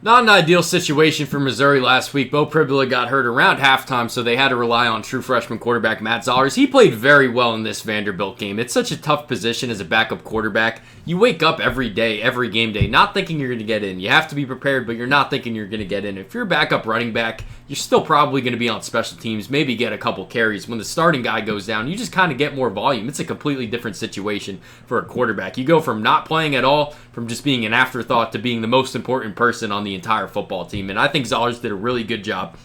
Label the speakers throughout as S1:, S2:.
S1: Not an ideal situation for Missouri last week. Beau Pribula got hurt around halftime, so they had to rely on true freshman quarterback Matt Zollers. He played very well in this Vanderbilt game. It's such a tough position as a backup quarterback. You wake up every day, every game day, not thinking you're going to get in. You have to be prepared, but you're not thinking you're going to get in. If you're a backup running back, you're still probably going to be on special teams, maybe get a couple carries. When the starting guy goes down, you just kind of get more volume. It's a completely different situation for a quarterback. You go from not playing at all, from just being an afterthought, to being the most important person on the entire football team. And I think Zollers did a really good job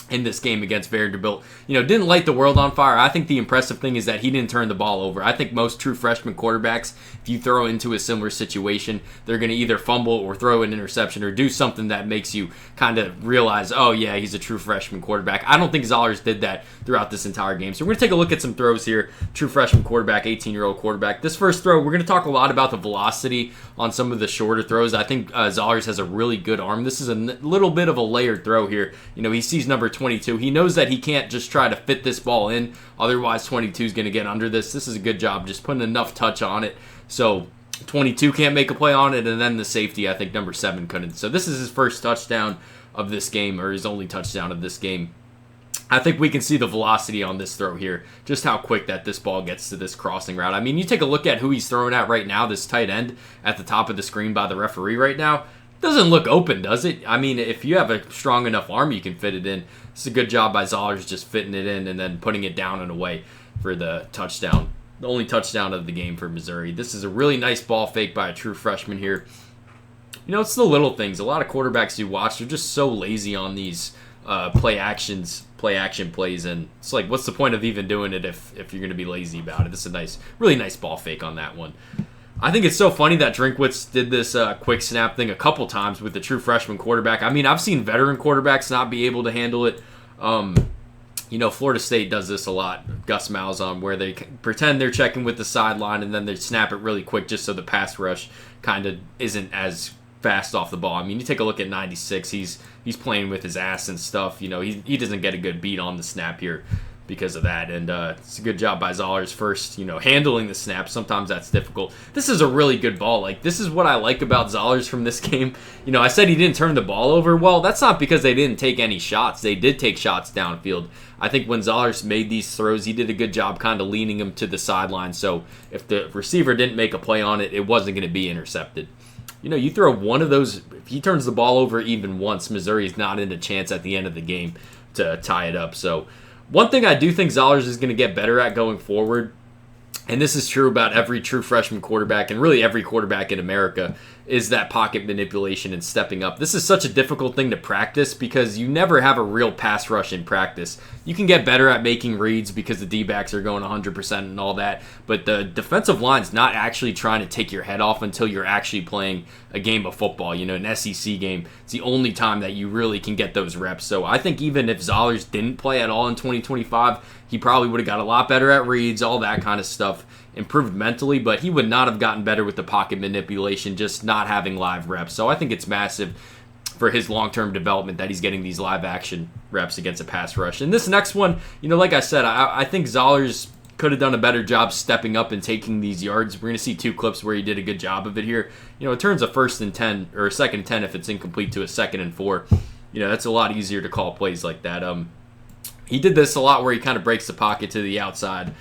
S1: in this game against Vanderbilt. Didn't light the world on fire. I think the impressive thing is that he didn't turn the ball over. I think most true freshman quarterbacks, if you throw into a similar situation, they're going to either fumble or throw an interception or do something that makes you kind of realize, oh yeah, he's a true freshman quarterback. I don't think Zollers did that throughout this entire game. So we're going to take a look at some throws here. True freshman quarterback, 18-year-old quarterback. This first throw, we're going to talk a lot about the velocity on some of the shorter throws. I think Zollers has a really good arm. This is a little bit of a layered throw here. He sees number 22. He knows that he can't just try to fit this ball in. Otherwise, 22 is going to get under this. This is a good job just putting enough touch on it so 22 can't make a play on it, and then the safety, I think number 7 couldn't. So this is his first touchdown of this game, or his only touchdown of this game. I think we can see the velocity on this throw here, just how quick that this ball gets to this crossing route. I mean, you take a look at who he's throwing at right now, this tight end at the top of the screen by the referee right now. Doesn't look open, does it? I mean, if you have a strong enough arm, you can fit it in. It's a good job by Zollers just fitting it in and then putting it down and away for the touchdown. The only touchdown of the game for Missouri. This is a really nice ball fake by a true freshman here. It's the little things. A lot of quarterbacks you watch, they're just so lazy on these play action plays, and it's like, what's the point of even doing it if you're going to be lazy about it? This is a really nice ball fake on that one. I think it's so funny that Drinkwitz did this quick snap thing a couple times with the true freshman quarterback. I mean, I've seen veteran quarterbacks not be able to handle it. Florida State does this a lot, Gus Malzahn, where they pretend they're checking with the sideline and then they snap it really quick just so the pass rush kind of isn't as fast off the ball. I mean, you take a look at 96, he's playing with his ass and stuff. He doesn't get a good beat on the snap here because of that, and it's a good job by Zollers first, handling the snap. Sometimes that's difficult. This is a really good ball. This is what I like about Zollers from this game. I said he didn't turn the ball over. Well, that's not because they didn't take any shots. They did take shots downfield. I think when Zollers made these throws, he did a good job kind of leaning him to the sideline, so if the receiver didn't make a play on it, it wasn't going to be intercepted. You throw one of those, if he turns the ball over even once, Missouri's not in a chance at the end of the game to tie it up. So one thing I do think Zollers is going to get better at going forward, and this is true about every true freshman quarterback and really every quarterback in America, is that pocket manipulation and stepping up. This is such a difficult thing to practice because you never have a real pass rush in practice. You can get better at making reads because the D-backs are going 100% and all that, but the defensive line's not actually trying to take your head off until you're actually playing a game of football, an SEC game. It's the only time that you really can get those reps. So I think even if Zollers didn't play at all in 2025, he probably would have got a lot better at reads, all that kind of stuff, improved mentally, but he would not have gotten better with the pocket manipulation, just not having live reps. So I think it's massive for his long-term development that he's getting these live action reps against a pass rush. And this next one, like I said, I think Zollers could have done a better job stepping up and taking these yards. We're going to see 2 clips where he did a good job of it here. It turns a 1st and 10 or a 2nd and 10 if it's incomplete to a 2nd and 4. That's a lot easier to call plays like that. He did this a lot where he kind of breaks the pocket to the outside.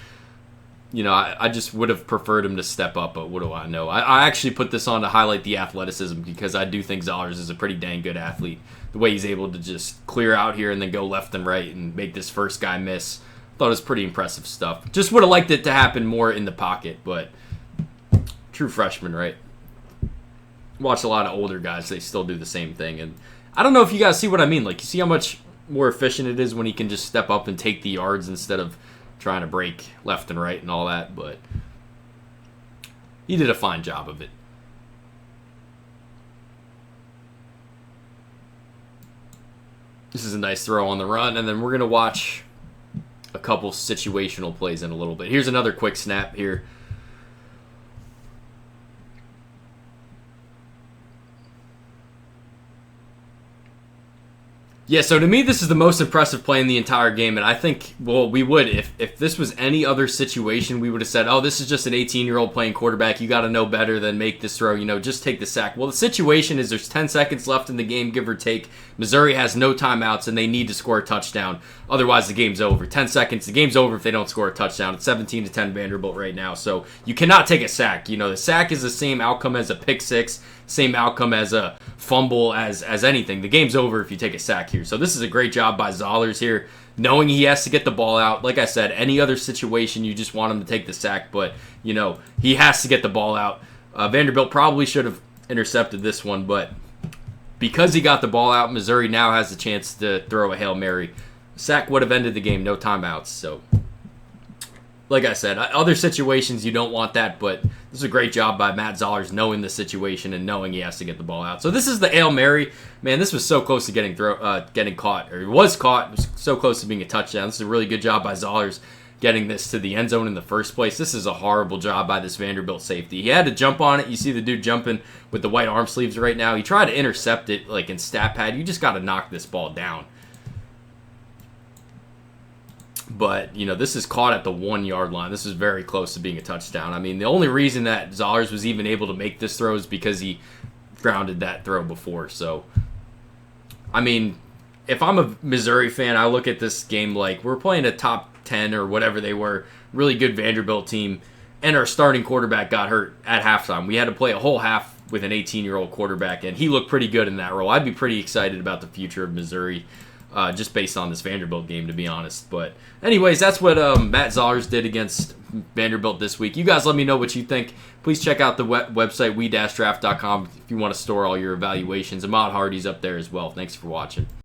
S1: I just would have preferred him to step up, but what do I know? I actually put this on to highlight the athleticism because I do think Zollers is a pretty dang good athlete. The way he's able to just clear out here and then go left and right and make this first guy miss, thought it was pretty impressive stuff. Just would have liked it to happen more in the pocket, but true freshman, right? Watch a lot of older guys, they still do the same thing. And I don't know if you guys see what I mean. You see how much more efficient it is when he can just step up and take the yards instead of trying to break left and right and all that, but he did a fine job of it. This is a nice throw on the run, and then we're going to watch a couple situational plays in a little bit. Here's another quick snap here. Yeah, so to me, this is the most impressive play in the entire game, and I think, well, we would. If this was any other situation, we would have said, oh, this is just an 18-year-old playing quarterback. You got to know better than make this throw, just take the sack. Well, the situation is there's 10 seconds left in the game, give or take. Missouri has no timeouts, and they need to score a touchdown. Otherwise, the game's over. 10 seconds, the game's over if they don't score a touchdown. It's 17-10 Vanderbilt right now, so you cannot take a sack. The sack is the same outcome as a pick six, same outcome as a fumble, as anything. The game's over if you take a sack here. So this is a great job by Zollers here, knowing he has to get the ball out. Like I said, any other situation, you just want him to take the sack, but, he has to get the ball out. Vanderbilt probably should have intercepted this one, but because he got the ball out, Missouri now has a chance to throw a Hail Mary. Sack would have ended the game, no timeouts. So, like I said, other situations you don't want that, but this is a great job by Matt Zollers knowing the situation and knowing he has to get the ball out. So this is the Hail Mary. Man, this was so close to getting caught, or it was caught. It was so close to being a touchdown. This is a really good job by Zollers getting this to the end zone in the first place. This is a horrible job by this Vanderbilt safety. He had to jump on it. You see the dude jumping with the white arm sleeves right now. He tried to intercept it like in stat pad. You just got to knock this ball down. But, this is caught at the 1 yard line. This is very close to being a touchdown. I mean, the only reason that Zollers was even able to make this throw is because he grounded that throw before. So, I mean, if I'm a Missouri fan, I look at this game like we're playing a top 10 or whatever they were, really good Vanderbilt team, and our starting quarterback got hurt at halftime. We had to play a whole half with an 18-year-old quarterback, and he looked pretty good in that role. I'd be pretty excited about the future of Missouri. Just based on this Vanderbilt game, to be honest. But anyways, that's what Matt Zollers did against Vanderbilt this week. You guys let me know what you think. Please check out the website, we-draft.com, if you want to store all your evaluations. Ahmad Hardy's up there as well. Thanks for watching.